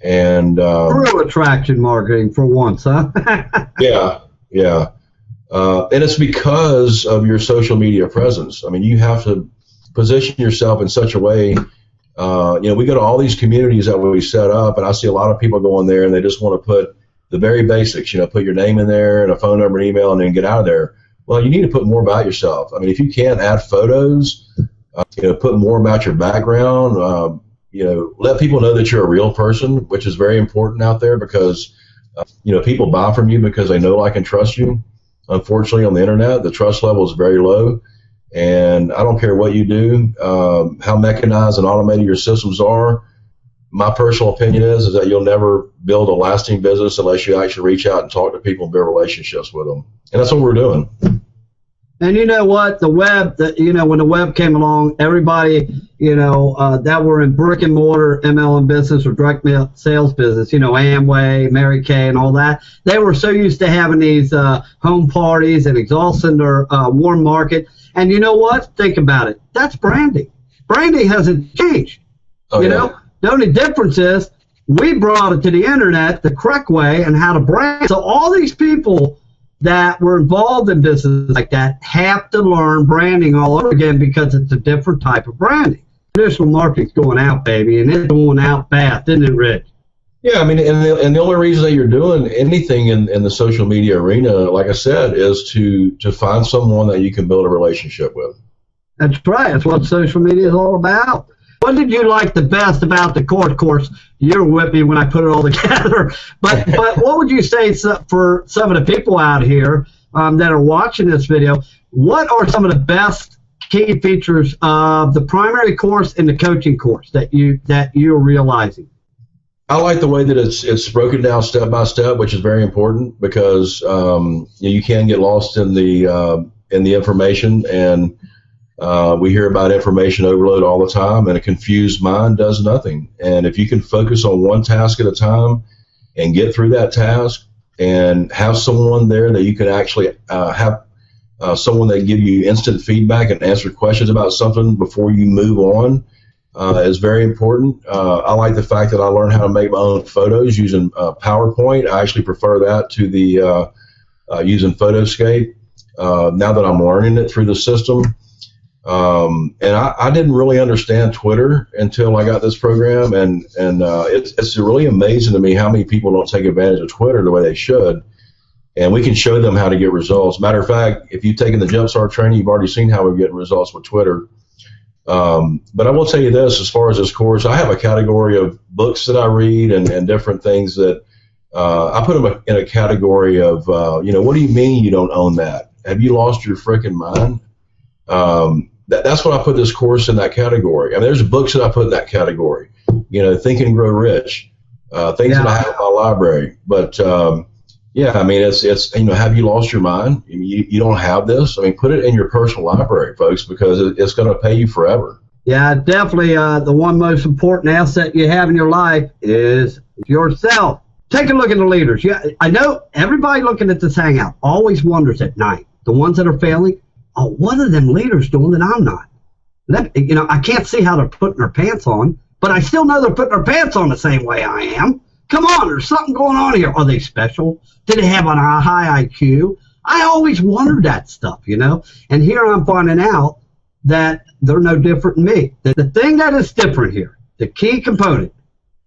and real attraction marketing for once, huh? Yeah. And it's because of your social media presence. I mean, you have to position yourself in such a way. We go to all these communities that we set up, and I see a lot of people going there, and they just want to put the very basics. Put your name in there and a phone number and email, and then get out of there. Well, you need to put more about yourself. I mean, if you can't add photos, put more about your background. Let people know that you're a real person, which is very important out there, because people buy from you because they know, like, and trust you. Unfortunately, on the internet, the trust level is very low. And I don't care what you do, how mechanized and automated your systems are. My personal opinion is that you'll never build a lasting business unless you actually reach out and talk to people and build relationships with them. And that's what we're doing. And you know what? The web, when the web came along, everybody, that were in brick and mortar MLM business or direct mail sales business, Amway, Mary Kay, and all that, they were so used to having these home parties and exhausting their warm market. And you know what? Think about it. That's branding. Branding hasn't changed. The only difference is we brought it to the internet the correct way and how to brand. So all these people that were involved in business like that have to learn branding all over again, because it's a different type of branding. Traditional marketing's going out, baby, and it's going out fast, isn't it, Rich? Yeah, and the only reason that you're doing anything in the social media arena, like I said, is to find someone that you can build a relationship with. That's right. That's what social media is all about. What did you like the best about the course? Of course, you were with me when I put it all together. But what would you say for some of the people out here that are watching this video? What are some of the best key features of the primary course and the coaching course that you're realizing? I like the way that it's broken down step by step, which is very important because you can get lost in the information, and we hear about information overload all the time, and a confused mind does nothing. And if you can focus on one task at a time and get through that task, and have someone there that you can actually have someone that give you instant feedback and answer questions about something before you move on. Is very important. I like the fact that I learned how to make my own photos using PowerPoint. I actually prefer that to the using Photoscape now that I'm learning it through the system. And I didn't really understand Twitter until I got this program, and it's really amazing to me how many people don't take advantage of Twitter the way they should. And we can show them how to get results. Matter of fact, if you've taken the Jumpstart training, you've already seen how we're getting results with Twitter. But I will tell you this, as far as this course, I have a category of books that I read and different things that I put them in a category of, what do you mean you don't own that? Have you lost your freaking mind? That's what I put this course in that category. I mean, there's books that I put in that category, Think and Grow Rich, things that I have in my library. But, I mean, it's have you lost your mind? You don't have this? I mean, put it in your personal library, folks, because it's going to pay you forever. Yeah, definitely. The one most important asset you have in your life is yourself. Take a look at the leaders. Yeah, I know everybody looking at this Hangout always wonders at night, the ones that are failing, what are them leaders doing that I'm not? I can't see how they're putting their pants on, but I still know they're putting their pants on the same way I am. Come on, there's something going on here. Are they special? Do they have a high IQ? I always wondered that stuff, And here I'm finding out that they're no different than me. The thing that is different here, the key component,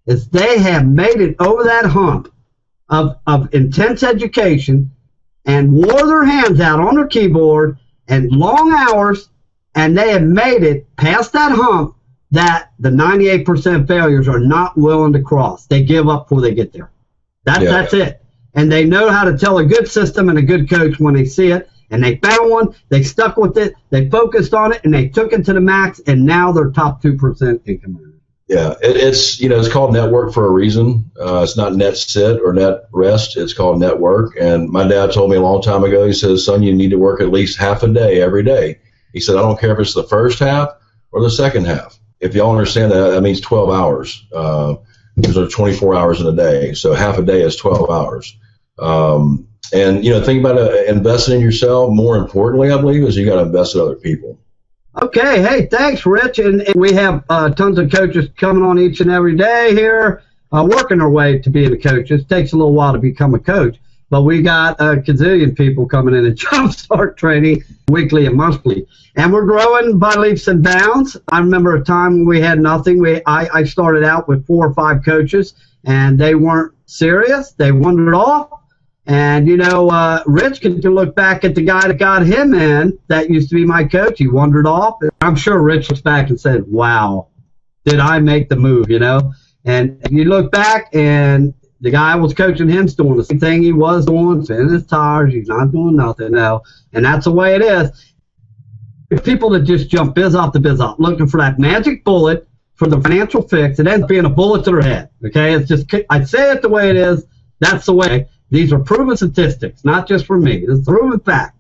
is they have made it over that hump of intense education and wore their hands out on their keyboard and long hours, and they have made it past that hump that the 98% failures are not willing to cross. They give up before they get there. That's it. And they know how to tell a good system and a good coach when they see it. And they found one, they stuck with it, they focused on it, and they took it to the max, and now they're top 2% income earners. Yeah, it's called network for a reason. It's not net sit or net rest. It's called network. And my dad told me a long time ago, he says, son, you need to work at least half a day every day. He said, I don't care if it's the first half or the second half. If y'all understand that, that means 12 hours. Because there are 24 hours in a day. So half a day is 12 hours. And, think about investing in yourself. More importantly, I believe, is you got to invest in other people. Okay. Hey, thanks, Rich. And we have tons of coaches coming on each and every day here, working their way to being a coach. It takes a little while to become a coach. But we got a gazillion people coming in and Jumpstart training weekly and monthly. And we're growing by leaps and bounds. I remember a time when we had nothing. I started out with 4 or 5 coaches, and they weren't serious. They wandered off. And, Rich can look back at the guy that got him in that used to be my coach. He wandered off. I'm sure Rich looks back and said, wow, did I make the move, And you look back, and the guy was coaching him's doing the same thing he was doing, spinning his tires. He's not doing nothing now. And that's the way it is. People that just jump biz off, looking for that magic bullet for the financial fix, it ends up being a bullet to their head. Okay? It's just, I say it the way it is. That's the way. These are proven statistics, not just for me. It's a proven fact.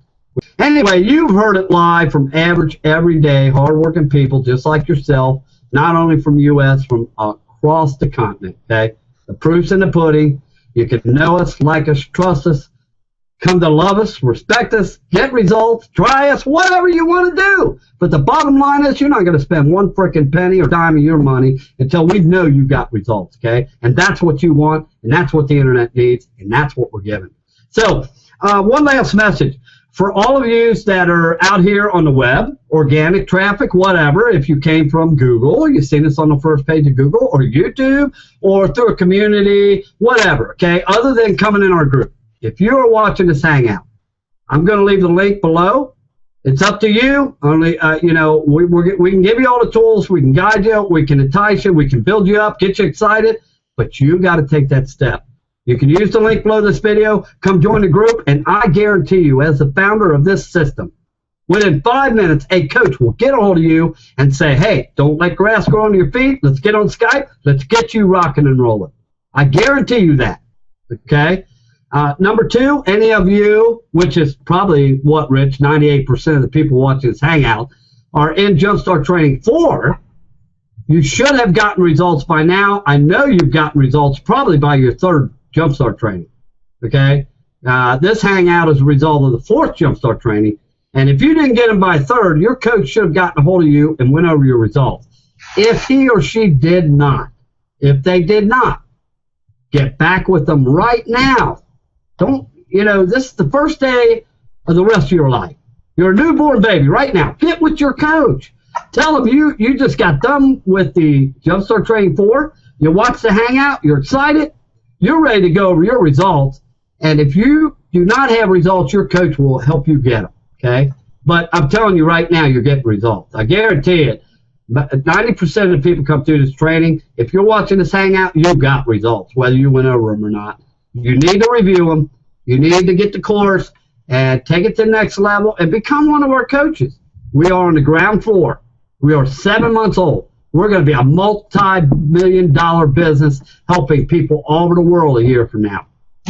Anyway, you've heard it live from average, everyday, hardworking people just like yourself, not only from U.S., from across the continent. Okay? The proof's in the pudding. You can know us, like us, trust us, come to love us, respect us, get results, try us, whatever you want to do. But the bottom line is you're not going to spend one frickin' penny or dime of your money until we know you got results, okay? And that's what you want, and that's what the internet needs, and that's what we're giving. So one last message. For all of you that are out here on the web, organic traffic, whatever, if you came from Google, you've seen us on the first page of Google or YouTube or through a community, whatever, okay, other than coming in our group. If you are watching this Hangout, I'm going to leave the link below. It's up to you. Only, we can give you all the tools. We can guide you. We can entice you. We can build you up, get you excited. But you got to take that step. You can use the link below this video. Come join the group, and I guarantee you, as the founder of this system, within 5 minutes, a coach will get a hold of you and say, hey, don't let grass grow under your feet. Let's get on Skype. Let's get you rocking and rolling. I guarantee you that. Okay? Number two, any of you, which is probably what, Rich, 98% of the people watching this Hangout, are in Jumpstart Training 4, you should have gotten results by now. I know you've gotten results probably by your 3rd Jumpstart Training. Okay? This Hangout is a result of the 4th Jumpstart Training. And if you didn't get them by 3rd, your coach should have gotten a hold of you and went over your results. If he or she did not, if they did not, get back with them right now. Don't, this is the first day of the rest of your life. You're a newborn baby right now. Get with your coach. Tell them you just got done with the Jumpstart Training 4. You watched the Hangout. You're excited. You're ready to go over your results. And if you do not have results, your coach will help you get them. Okay? But I'm telling you right now, you're getting results. I guarantee it. 90% of the people come through this training. If you're watching this Hangout, you got results, whether you went over them or not. You need to review them. You need to get the course and take it to the next level and become one of our coaches. We are on the ground floor. We are 7 months old. We're going to be a multi-million-dollar business helping people all over the world a year from now.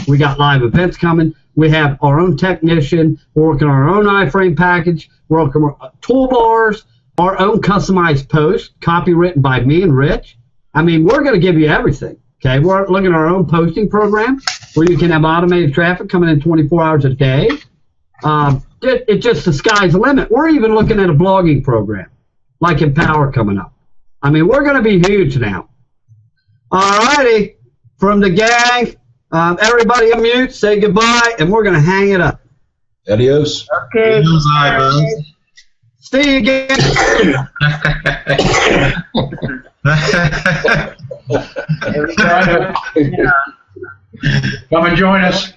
We got live events coming. We have our own technician. We're working on our own iframe package. We're working on toolbars, our own customized post, copywritten by me and Rich. I mean, we're going to give you everything. Okay, we're looking at our own posting program where you can have automated traffic coming in 24 hours a day. It's just the sky's the limit. We're even looking at a blogging program like Empower coming up. I mean, we're going to be huge now. All righty, from the gang, everybody unmute, say goodbye, and we're going to hang it up. Adios. Okay. Adios, bye. See you again. Come and join us.